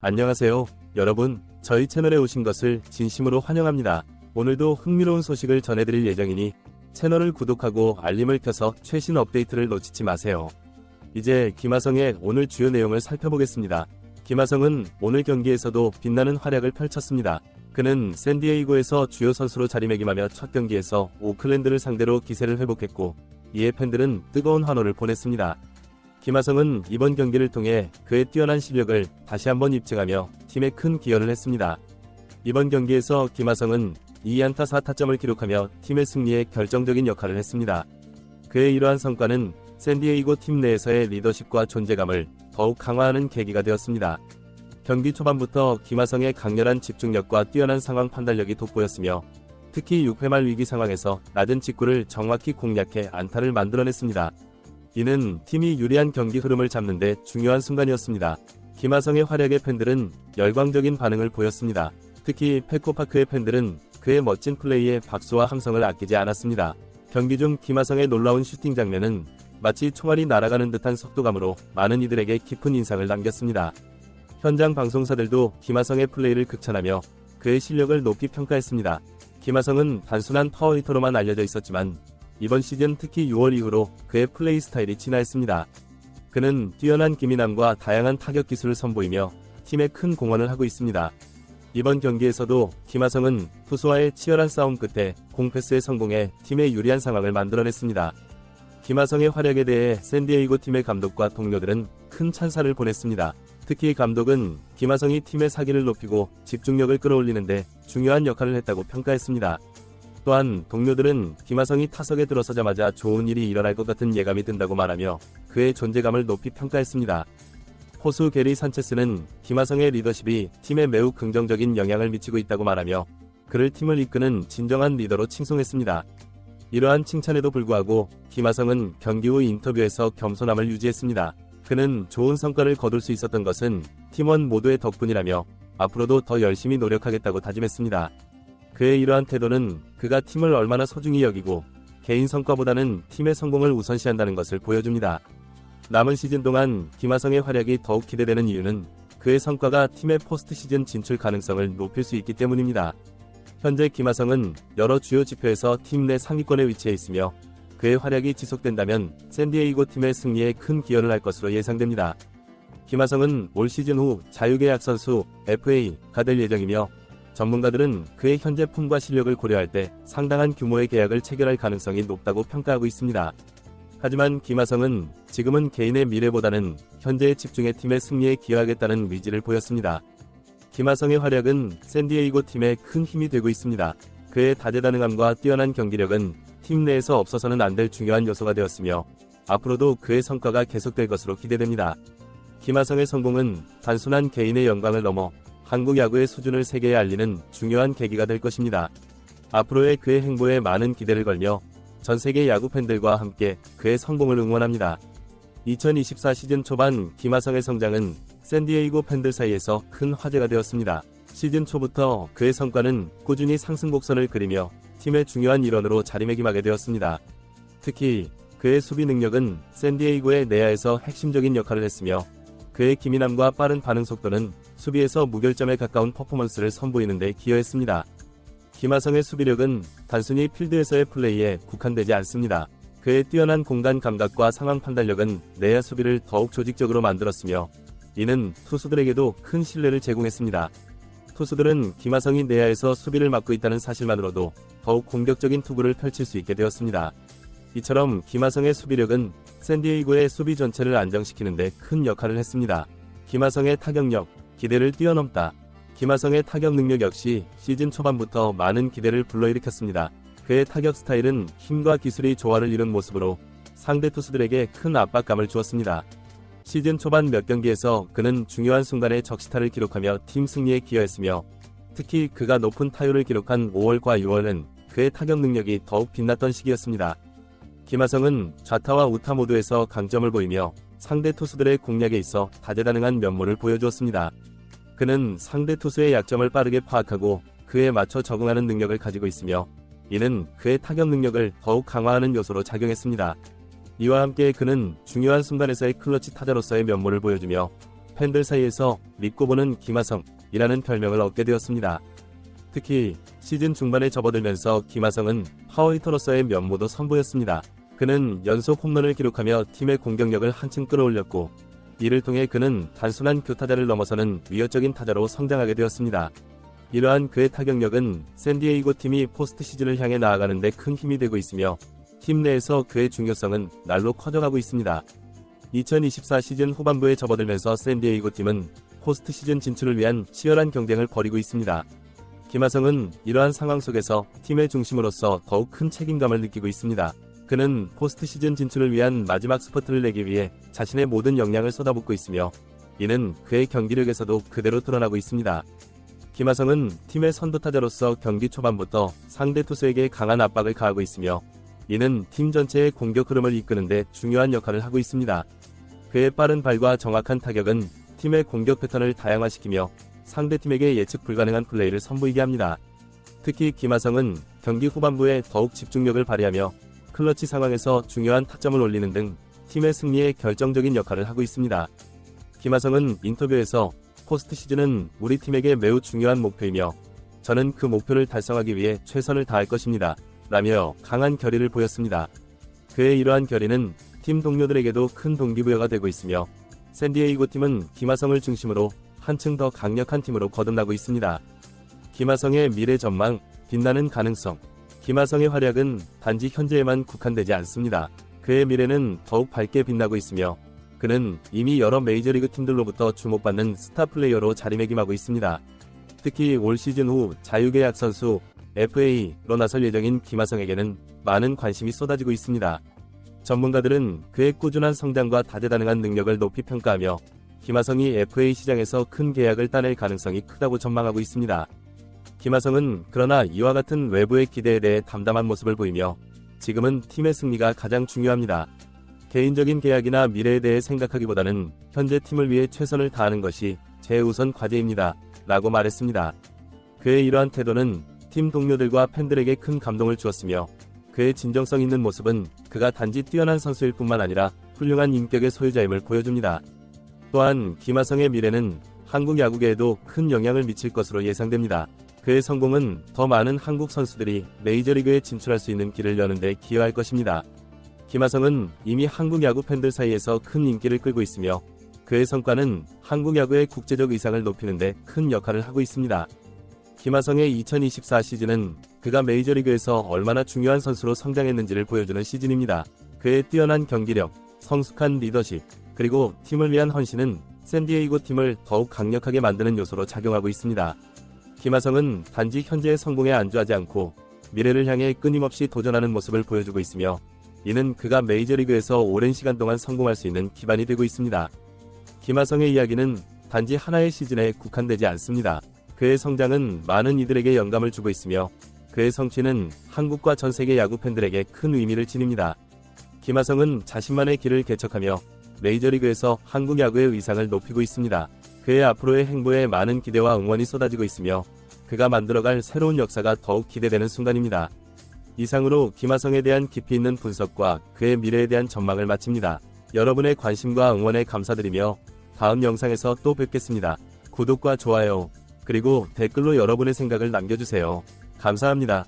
안녕하세요. 여러분, 저희 채널에 오신 것을 진심으로 환영합니다. 오늘도 흥미로운 소식을 전해드릴 예정이니 채널을 구독하고 알림을 켜서 최신 업데이트를 놓치지 마세요. 이제 김하성의 오늘 주요 내용을 살펴보겠습니다. 김하성은 오늘 경기에서도 빛나는 활약을 펼쳤습니다. 그는 샌디에이고에서 주요 선수로 자리매김하며 첫 경기에서 오클랜드를 상대로 기세를 회복했고, 이에 팬들은 뜨거운 환호를 보냈습니다. 김하성은 이번 경기를 통해 그의 뛰어난 실력을 다시 한번 입증하며 팀에 큰 기여를 했습니다. 이번 경기에서 김하성은 2안타 4타점을 기록하며 팀의 승리에 결정적인 역할을 했습니다. 그의 이러한 성과는 샌디에이고 팀 내에서의 리더십과 존재감을 더욱 강화하는 계기가 되었습니다. 경기 초반부터 김하성의 강렬한 집중력과 뛰어난 상황 판단력이 돋보였으며, 특히 6회 말 위기 상황에서 낮은 직구를 정확히 공략해 안타를 만들어냈습니다. 이는 팀이 유리한 경기 흐름을 잡는 데 중요한 순간이었습니다. 김하성의 활약에 팬들은 열광적인 반응을 보였습니다. 특히 페코파크의 팬들은 그의 멋진 플레이에 박수와 함성을 아끼지 않았습니다. 경기 중 김하성의 놀라운 슈팅 장면은 마치 총알이 날아가는 듯한 속도감으로 많은 이들에게 깊은 인상을 남겼습니다. 현장 방송사들도 김하성의 플레이를 극찬하며 그의 실력을 높이 평가했습니다. 김하성은 단순한 파워히터로만 알려져 있었지만 이번 시즌 특히 6월 이후로 그의 플레이 스타일이 진화했습니다. 그는 뛰어난 기민함과 다양한 타격 기술을 선보이며 팀에 큰 공헌을 하고 있습니다. 이번 경기에서도 김하성은 투수와의 치열한 싸움 끝에 공패스에 성공해 팀에 유리한 상황을 만들어냈습니다. 김하성의 활약에 대해 샌디에이고 팀의 감독과 동료들은 큰 찬사를 보냈습니다. 특히 감독은 김하성이 팀의 사기를 높이고 집중력을 끌어올리는데 중요한 역할을 했다고 평가했습니다. 또한 동료들은 김하성이 타석에 들어서자마자 좋은 일이 일어날 것 같은 예감이 든다고 말하며 그의 존재감을 높이 평가했습니다. 포수 게리 산체스는 김하성의 리더십이 팀에 매우 긍정적인 영향을 미치고 있다고 말하며 그를 팀을 이끄는 진정한 리더로 칭송했습니다. 이러한 칭찬에도 불구하고 김하성은 경기 후 인터뷰에서 겸손함을 유지했습니다. 그는 좋은 성과를 거둘 수 있었던 것은 팀원 모두의 덕분이라며 앞으로도 더 열심히 노력하겠다고 다짐했습니다. 그의 이러한 태도는 그가 팀을 얼마나 소중히 여기고 개인 성과보다는 팀의 성공을 우선시한다는 것을 보여줍니다. 남은 시즌 동안 김하성의 활약이 더욱 기대되는 이유는 그의 성과가 팀의 포스트 시즌 진출 가능성을 높일 수 있기 때문입니다. 현재 김하성은 여러 주요 지표에서 팀 내 상위권에 위치해 있으며 그의 활약이 지속된다면 샌디에이고 팀의 승리에 큰 기여를 할 것으로 예상됩니다. 김하성은 올 시즌 후 자유계약 선수 FA가 될 예정이며 전문가들은 그의 현재 폼과 실력을 고려할 때 상당한 규모의 계약을 체결할 가능성이 높다고 평가하고 있습니다. 하지만 김하성은 지금은 개인의 미래보다는 현재에 집중해 팀의 승리에 기여하겠다는 의지를 보였습니다. 김하성의 활약은 샌디에이고 팀에 큰 힘이 되고 있습니다. 그의 다재다능함과 뛰어난 경기력은 팀 내에서 없어서는 안 될 중요한 요소가 되었으며 앞으로도 그의 성과가 계속될 것으로 기대됩니다. 김하성의 성공은 단순한 개인의 영광을 넘어 한국 야구의 수준을 세계에 알리는 중요한 계기가 될 것입니다. 앞으로의 그의 행보에 많은 기대를 걸며 전 세계 야구 팬들과 함께 그의 성공을 응원합니다. 2024 시즌 초반 김하성의 성장은 샌디에이고 팬들 사이에서 큰 화제가 되었습니다. 시즌 초부터 그의 성과는 꾸준히 상승 곡선을 그리며 팀의 중요한 일원으로 자리매김하게 되었습니다. 특히 그의 수비 능력은 샌디에이고의 내야에서 핵심적인 역할을 했으며 그의 기민함과 빠른 반응 속도는 수비에서 무결점에 가까운 퍼포먼스를 선보이는 데 기여했습니다. 김하성의 수비력은 단순히 필드에서의 플레이에 국한되지 않습니다. 그의 뛰어난 공간 감각과 상황 판단력은 내야 수비를 더욱 조직적으로 만들었으며 이는 투수들에게도 큰 신뢰를 제공했습니다. 투수들은 김하성이 내야에서 수비를 맡고 있다는 사실만으로도 더욱 공격적인 투구를 펼칠 수 있게 되었습니다. 이처럼 김하성의 수비력은 샌디에이고의 수비 전체를 안정시키는 데 큰 역할을 했습니다. 김하성의 타격력, 기대를 뛰어넘다. 김하성의 타격 능력 역시 시즌 초반부터 많은 기대를 불러일으켰습니다. 그의 타격 스타일은 힘과 기술이 조화를 이룬 모습으로 상대 투수들에게 큰 압박감을 주었습니다. 시즌 초반 몇 경기에서 그는 중요한 순간에 적시타를 기록하며 팀 승리에 기여했으며 특히 그가 높은 타율을 기록한 5월과 6월은 그의 타격 능력이 더욱 빛났던 시기였습니다. 김하성은 좌타와 우타 모두에서 강점을 보이며 상대 투수들의 공략에 있어 다재다능한 면모를 보여주었습니다. 그는 상대 투수의 약점을 빠르게 파악하고 그에 맞춰 적응하는 능력을 가지고 있으며 이는 그의 타격 능력을 더욱 강화하는 요소로 작용했습니다. 이와 함께 그는 중요한 순간에서의 클러치 타자로서의 면모를 보여주며 팬들 사이에서 믿고 보는 김하성이라는 별명을 얻게 되었습니다. 특히 시즌 중반에 접어들면서 김하성은 파워히터로서의 면모도 선보였습니다. 그는 연속 홈런을 기록하며 팀의 공격력을 한층 끌어올렸고, 이를 통해 그는 단순한 교타자를 넘어서는 위협적인 타자로 성장하게 되었습니다. 이러한 그의 타격력은 샌디에이고 팀이 포스트 시즌을 향해 나아가는 데 큰 힘이 되고 있으며, 팀 내에서 그의 중요성은 날로 커져가고 있습니다. 2024 시즌 후반부에 접어들면서 샌디에이고 팀은 포스트 시즌 진출을 위한 치열한 경쟁을 벌이고 있습니다. 김하성은 이러한 상황 속에서 팀의 중심으로서 더욱 큰 책임감을 느끼고 있습니다. 그는 포스트 시즌 진출을 위한 마지막 스퍼트를 내기 위해 자신의 모든 역량을 쏟아붓고 있으며, 이는 그의 경기력에서도 그대로 드러나고 있습니다. 김하성은 팀의 선두타자로서 경기 초반부터 상대 투수에게 강한 압박을 가하고 있으며, 이는 팀 전체의 공격 흐름을 이끄는 데 중요한 역할을 하고 있습니다. 그의 빠른 발과 정확한 타격은 팀의 공격 패턴을 다양화시키며 상대팀에게 예측 불가능한 플레이를 선보이게 합니다. 특히 김하성은 경기 후반부에 더욱 집중력을 발휘하며 클러치 상황에서 중요한 타점을 올리는 등 팀의 승리에 결정적인 역할을 하고 있습니다. 김하성은 인터뷰에서 포스트 시즌은 우리 팀에게 매우 중요한 목표이며, 저는 그 목표를 달성하기 위해 최선을 다할 것입니다 라며 강한 결의를 보였습니다. 그의 이러한 결의는 팀 동료들에게도 큰 동기부여가 되고 있으며, 샌디에이고 팀은 김하성을 중심으로 한층 더 강력한 팀으로 거듭나고 있습니다. 김하성의 미래 전망, 빛나는 가능성. 김하성의 활약은 단지 현재에만 국한되지 않습니다. 그의 미래는 더욱 밝게 빛나고 있으며, 그는 이미 여러 메이저리그 팀들로부터 주목받는 스타 플레이어로 자리매김하고 있습니다. 특히 올 시즌 후 자유계약 선수 FA로 나설 예정인 김하성에게는 많은 관심이 쏟아지고 있습니다. 전문가들은 그의 꾸준한 성장과 다재다능한 능력을 높이 평가하며, 김하성이 FA 시장에서 큰 계약을 따낼 가능성이 크다고 전망하고 있습니다. 김하성은 그러나 이와 같은 외부의 기대에 대해 담담한 모습을 보이며, 지금은 팀의 승리가 가장 중요합니다. 개인적인 계약이나 미래에 대해 생각하기보다는 현재 팀을 위해 최선을 다하는 것이 최우선 과제입니다 라고 말했습니다. 그의 이러한 태도는 팀 동료들과 팬들에게 큰 감동을 주었으며, 그의 진정성 있는 모습은 그가 단지 뛰어난 선수일 뿐만 아니라 훌륭한 인격의 소유자임을 보여줍니다. 또한 김하성의 미래는 한국 야구계에도 큰 영향을 미칠 것으로 예상됩니다. 그의 성공은 더 많은 한국 선수들이 메이저리그에 진출할 수 있는 길을 여는 데 기여할 것입니다. 김하성은 이미 한국 야구 팬들 사이에서 큰 인기를 끌고 있으며, 그의 성과는 한국 야구의 국제적 위상을 높이는 데 큰 역할을 하고 있습니다. 김하성의 2024 시즌은 그가 메이저리그에서 얼마나 중요한 선수로 성장했는지를 보여주는 시즌입니다. 그의 뛰어난 경기력, 성숙한 리더십, 그리고 팀을 위한 헌신은 샌디에이고 팀을 더욱 강력하게 만드는 요소로 작용하고 있습니다. 김하성은 단지 현재의 성공에 안주하지 않고 미래를 향해 끊임없이 도전하는 모습을 보여주고 있으며, 이는 그가 메이저리그에서 오랜 시간 동안 성공할 수 있는 기반이 되고 있습니다. 김하성의 이야기는 단지 하나의 시즌에 국한되지 않습니다. 그의 성장은 많은 이들에게 영감을 주고 있으며, 그의 성취는 한국과 전 세계 야구 팬들에게 큰 의미를 지닙니다. 김하성은 자신만의 길을 개척하며 메이저리그에서 한국 야구의 위상을 높이고 있습니다. 그의 앞으로의 행보에 많은 기대와 응원이 쏟아지고 있으며, 그가 만들어갈 새로운 역사가 더욱 기대되는 순간입니다. 이상으로 김하성에 대한 깊이 있는 분석과 그의 미래에 대한 전망을 마칩니다. 여러분의 관심과 응원에 감사드리며 다음 영상에서 또 뵙겠습니다. 구독과 좋아요, 그리고 댓글로 여러분의 생각을 남겨주세요. 감사합니다.